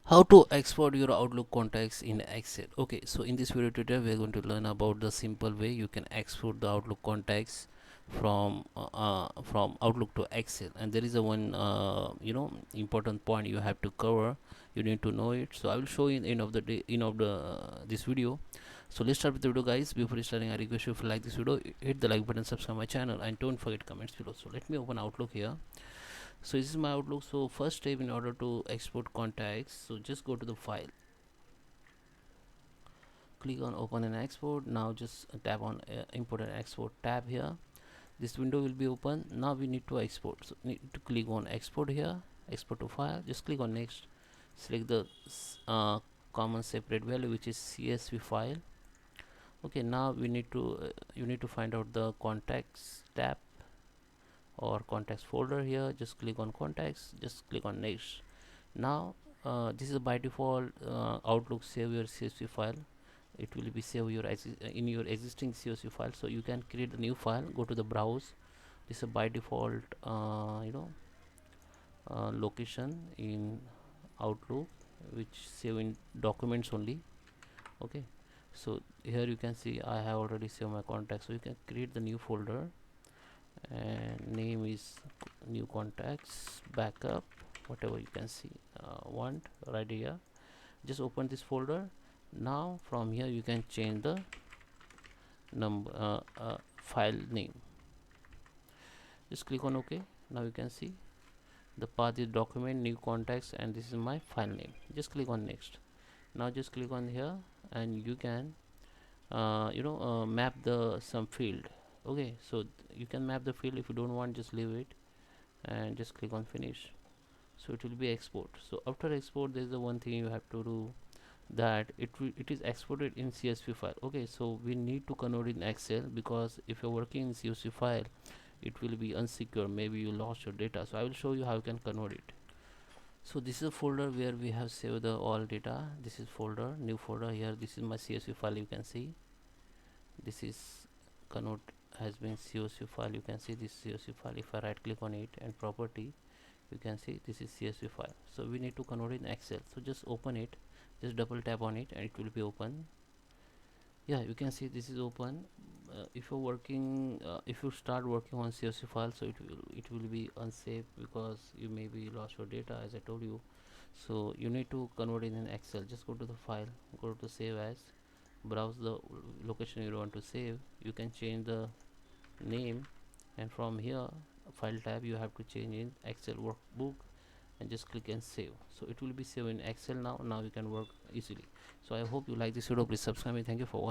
How to export your Outlook contacts in Excel. Okay, so in this video today we are going to learn about the simple way you can export the Outlook contacts from Outlook to Excel. And there is a one important point you have to cover. You need to know it. So I will show you in the end of the day, this video. So let's start with the video, guys. Before starting, I request you, if you like this video, hit the like button, subscribe my channel, and don't forget comments below. So let me open Outlook here. So this is my Outlook. So first step, in order to export contacts, so just go to the file, click on open and export. Now just tap on import and export tab here. This window will be open. Now we need to export, so need to click on export here, export to file, just click on next, select the common separate value, which is CSV file. Okay, now we need to you need to find out the contacts tab or contacts folder here. Just click on contacts, just click on next. Now this is by default Outlook save your CSV file. It will be save your in your existing CSV file. So you can create a new file, go to the browse. This is by default location in Outlook, which save in documents only. Okay, so here you can see I have already saved my contacts. So you can create the new folder, and name is new contacts backup, whatever you can see want right here. Just open this folder. Now from here you can change the number file name. Just click on OK. Now you can see the path is document new contacts, and this is my file name. Just click on next. Now just click on here, and you can map the some field. Okay, so you can map the field. If you don't want, just leave it and just click on finish. So it will be export. So after export, there is the one thing you have to do, that it is exported in CSV file. Okay, so we need to convert it in Excel, because if you're working in CSV file, it will be unsecure. Maybe you lost your data. So I will show you how you can convert it. So this is a folder where we have saved the all data. This is folder, new folder here. This is my CSV file. You can see this is convert has been CSV file. You can see this CSV file. If I right click on it and property, you can see this is CSV file. So we need to convert it in Excel. So just open it, just double tap on it, and it will be open. Yeah, you can see this is open. If you're working if you start working on CSV file, so it will be unsafe, because you maybe lost your data, as I told you. So you need to convert it in Excel. Just go to the file, go to save as, browse the location you want to save. You can change the name, and from here file tab you have to change in Excel workbook, and just click and save. So it will be saved in Excel. Now you can work easily. So I hope you like this video. Please subscribe me. Thank you for watching.